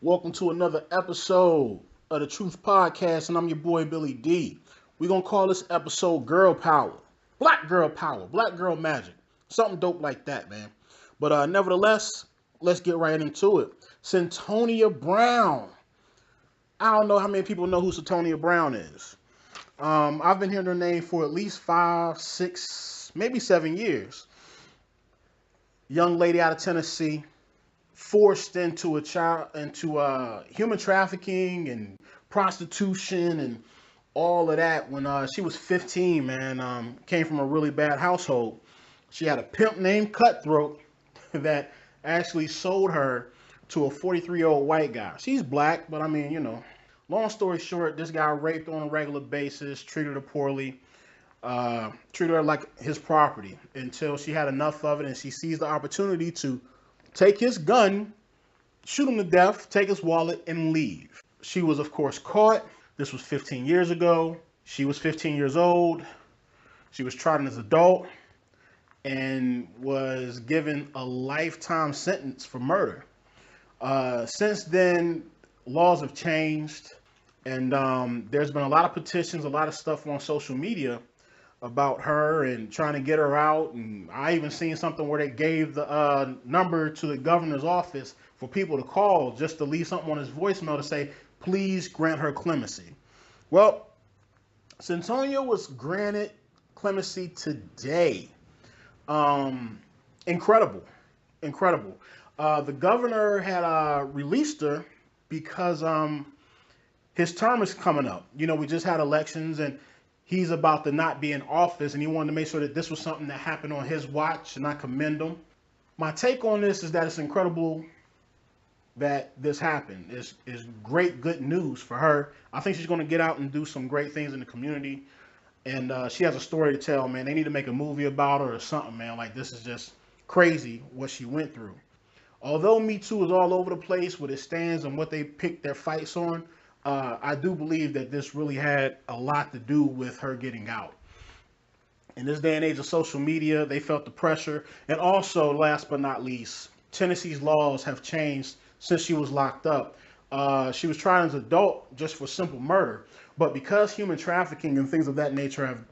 Welcome to another episode of the Truth Podcast, and I'm your boy Billy D. We're gonna call this episode Girl Power. Black Girl Magic. Something dope like that, man. But nevertheless, let's get right into it. Cyntonia Brown. I don't know how many people know who Cyntonia Brown is. I've been hearing her name for at least 5, 6, maybe 7 years. Young lady out of Tennessee, forced into human trafficking and prostitution and all of that when she was 15, man. Came from a really bad household. She had a pimp named Cutthroat that actually sold her to a 43-year-old white guy. She's black, but I mean, long story short, this guy raped her on a regular basis, treated her poorly, treated her like his property until she had enough of it and she seized the opportunity to take his gun, shoot him to death, take his wallet, and leave. She was, of course, caught. This was 15 years ago. She was 15 years old. She was tried as an adult and was given a lifetime sentence for murder. Since then, laws have changed, and there's been a lot of petitions, a lot of stuff on social media about her and trying to get her out. And I even seen something where they gave the number to the governor's office for people to call just to leave something on his voicemail to say, please grant her clemency. Well, Cyntonia was granted clemency today. Incredible. The governor had released her because his term is coming up. We just had elections and he's about to not be in office, and he wanted to make sure that this was something that happened on his watch, and I commend him. My take on this is that it's incredible that this happened. It's great, good news for her. I think she's going to get out and do some great things in the community, and she has a story to tell, man. They need to make a movie about her or something, man. Like, this is just crazy what she went through. Although Me Too is all over the place with its stands and what they pick their fights on, I do believe that this really had a lot to do with her getting out. In this day and age of social media, they felt the pressure. And also, last but not least, Tennessee's laws have changed since she was locked up. She was tried as an adult just for simple murder. But because human trafficking and things of that nature have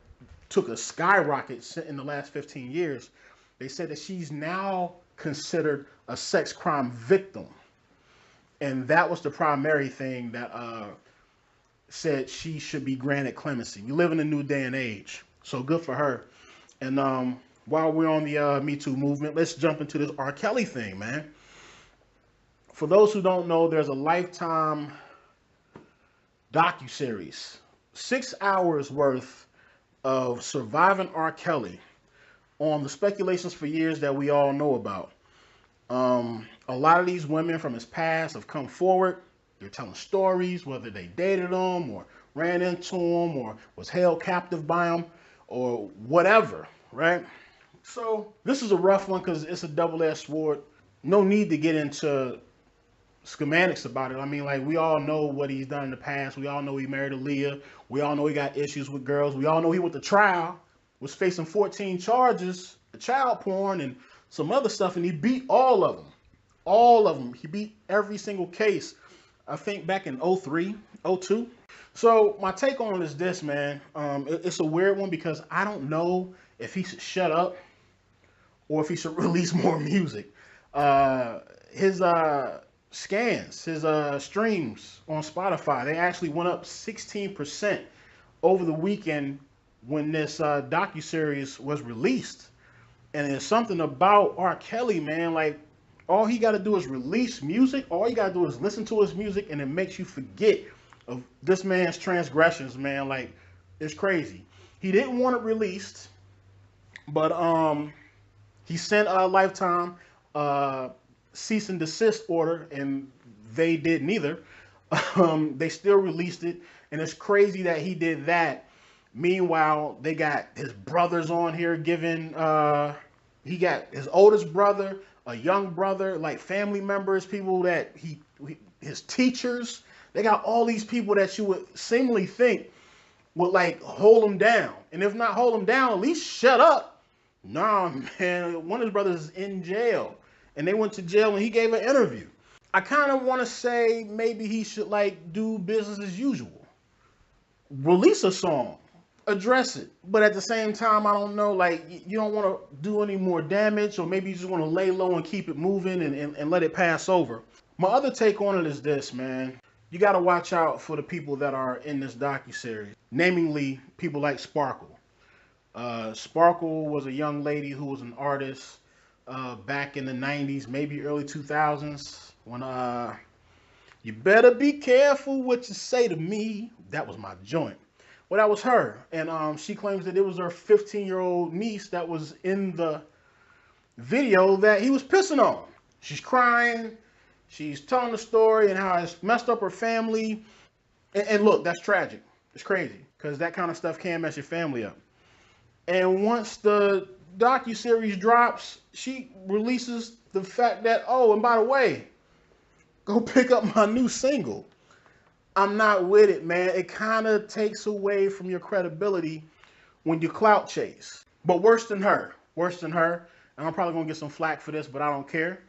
took a skyrocket in the last 15 years, they said that she's now considered a sex crime victim. And that was the primary thing that said she should be granted clemency. We live in a new day and age, so good for her. And while we're on the Me Too movement, let's jump into this R. Kelly thing, man. For those who don't know, there's a Lifetime docuseries, 6 hours worth of surviving R. Kelly on the speculations for years that we all know about. A lot of these women from his past have come forward. They're telling stories, whether they dated him or ran into him or was held captive by him or whatever, right? So this is a rough one because it's a double-edged sword. No need to get into schematics about it. I mean, like, we all know what he's done in the past. We all know he married Aaliyah. We all know he got issues with girls. We all know he went to trial, was facing 14 charges, child porn and some other stuff, and he beat all of them. All of them. He beat every single case, I think back in 03, 02. So my take on it is this, man. It's a weird one because I don't know if he should shut up or if he should release more music. His scans, his streams on Spotify, they actually went up 16% over the weekend when this docuseries was released. And there's something about R. Kelly, man, like, all he got to do is release music. All you got to do is listen to his music, and it makes you forget of this man's transgressions, man. Like, it's crazy. He didn't want it released, but he sent a Lifetime cease and desist order, and they did neither. They still released it, and it's crazy that he did that. Meanwhile, they got his brothers on here giving, he got his oldest brother, a young brother, like family members, people that his teachers. They got all these people that you would seemingly think would like hold him down. And if not hold him down, at least shut up. Nah, man, one of his brothers is in jail. And they went to jail and he gave an interview. I kind of want to say maybe he should like do business as usual. Release a song, address it. But at the same time, I don't know, like you don't want to do any more damage, or maybe you just want to lay low and keep it moving and let it pass over. My other take on it is this, man. You got to watch out for the people that are in this docuseries, namely people like Sparkle. Sparkle was a young lady who was an artist back in the 90s, maybe early 2000s, when you better be careful what you say to me. That was my joint. Well, that was her. And she claims that it was her 15-year-old niece that was in the video that he was pissing on. She's crying. She's telling the story and how it's messed up her family. And look, that's tragic. It's crazy because that kind of stuff can mess your family up. And once the docuseries drops, she releases the fact that, oh, and by the way, go pick up my new single. I'm not with it, man. It kind of takes away from your credibility when you clout chase. But worse than her, and I'm probably going to get some flack for this, but I don't care.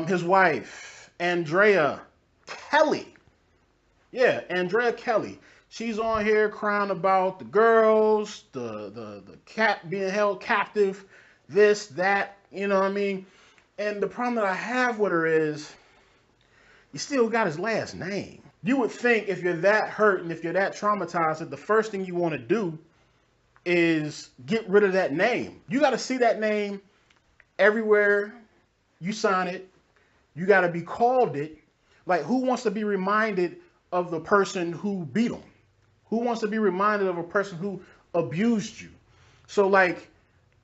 His wife, Andrea Kelly. Yeah, Andrea Kelly. She's on here crying about the girls, the cat being held captive, this, that, you know what I mean? And the problem that I have with her is, you still got his last name. You would think if you're that hurt and if you're that traumatized, that the first thing you want to do is get rid of that name. You got to see that name everywhere you sign it. You got to be called it. Like, who wants to be reminded of the person who beat them? Who wants to be reminded of a person who abused you? So, like,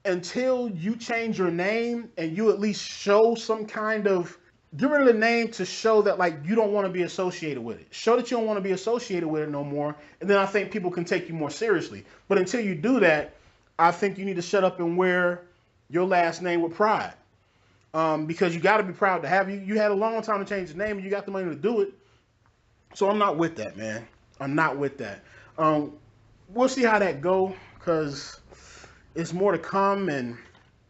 until you change your name and you at least show some kind of, get rid of the name to show that, like, you don't want to be associated with it. Show that you don't want to be associated with it no more. And then I think people can take you more seriously. But until you do that, I think you need to shut up and wear your last name with pride. Because you got to be proud to have you. You had a long time to change the name and you got the money to do it. So I'm not with that, man. I'm not with that. We'll see how that go, because it's more to come, and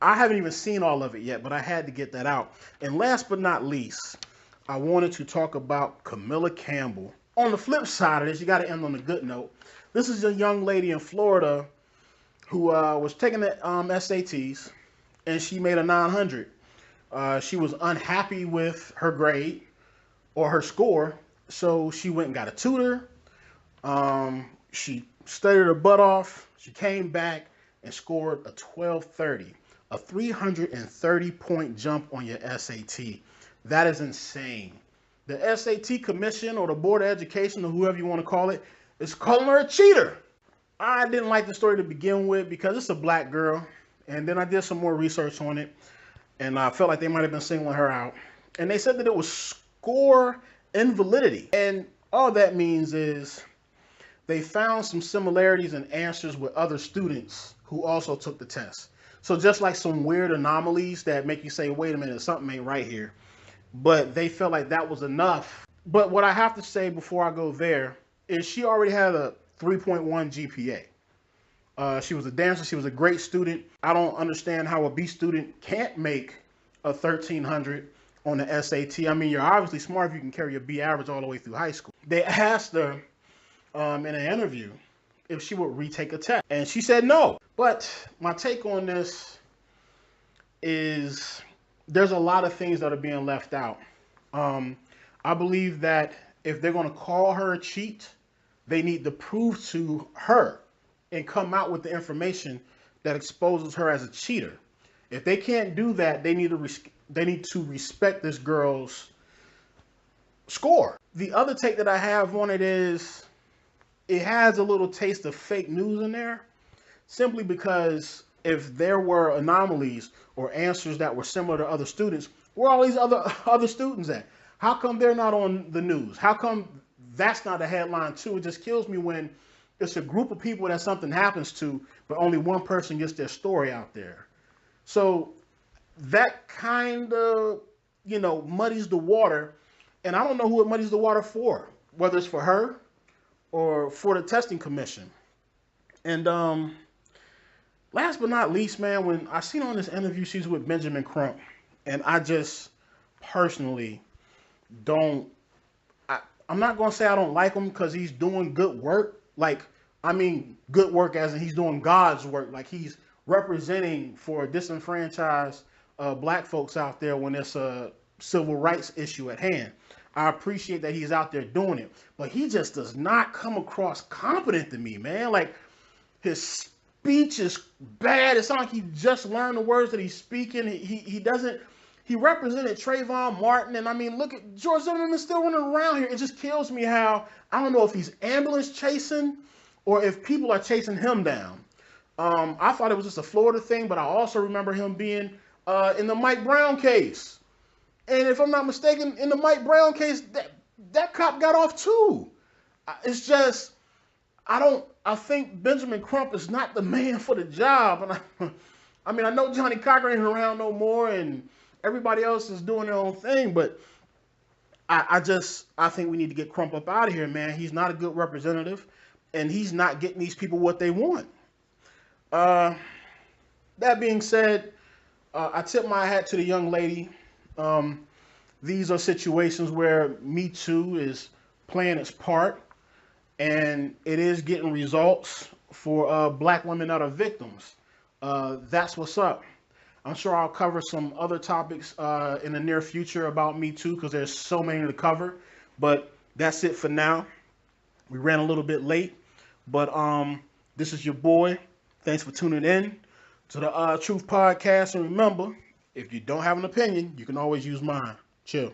I haven't even seen all of it yet, but I had to get that out. And last but not least, I wanted to talk about Camilla Campbell. On the flip side of this, you got to end on a good note. This is a young lady in Florida who was taking the SATs, and she made a 900. She was unhappy with her grade or her score, so she went and got a tutor. She studied her butt off. She came back and scored a 1230, a 330-point jump on your SAT. That is insane. The SAT Commission or the Board of Education or whoever you want to call it is calling her a cheater. I didn't like the story to begin with because it's a black girl. And then I did some more research on it, and I felt like they might have been singling her out. And they said that it was score invalidity. And all that means is they found some similarities in answers with other students who also took the test. So just like some weird anomalies that make you say, wait a minute, something ain't right here. But they felt like that was enough. But what I have to say before I go there is she already had a 3.1 GPA. She was a dancer. She was a great student. I don't understand how a B student can't make a 1300 on the SAT. I mean, you're obviously smart if you can carry a B average all the way through high school. They asked her in an interview if she would retake a test, and she said no. But my take on this is there's a lot of things that are being left out. I believe that if they're going to call her a cheat, they need to prove to her and come out with the information that exposes her as a cheater. If they can't do that, they need to respect this girl's score. The other take that I have on it is it has a little taste of fake news in there, simply because if there were anomalies or answers that were similar to other students, where are all these other students at? How come they're not on the news? How come that's not a headline too? It just kills me when it's a group of people that something happens to, but only one person gets their story out there. So that kind of, muddies the water. And I don't know who it muddies the water for, whether it's for her or for the testing commission. And last but not least, man, when I seen on this interview, she's with Benjamin Crump, and I just personally don't. I'm not gonna say I don't like him because he's doing good work. Like, I mean, good work as in he's doing God's work. Like he's representing for disenfranchised black folks out there when it's a civil rights issue at hand. I appreciate that he's out there doing it, but he just does not come across competent to me, man. Like his speech is bad. It sounds like he just learned the words that he's speaking. He doesn't. He represented Trayvon Martin, and I mean, look at George Zimmerman is still running around here. It just kills me how I don't know if he's ambulance chasing or if people are chasing him down. I thought it was just a Florida thing, but I also remember him being in the Mike Brown case. And if I'm not mistaken, in the Mike Brown case, that cop got off too. It's just I think Benjamin Crump is not the man for the job. And I mean, I know Johnny Cochran ain't around no more, and everybody else is doing their own thing, but I think we need to get Crump up out of here, man. He's not a good representative, and he's not getting these people what they want. That being said, I tip my hat to the young lady. These are situations where Me Too is playing its part, and it is getting results for black women that are victims. That's what's up. I'm sure I'll cover some other topics in the near future about Me Too because there's so many to cover. But that's it for now. We ran a little bit late, but this is your boy. Thanks for tuning in to the Truth Podcast. And remember, if you don't have an opinion, you can always use mine. Chill.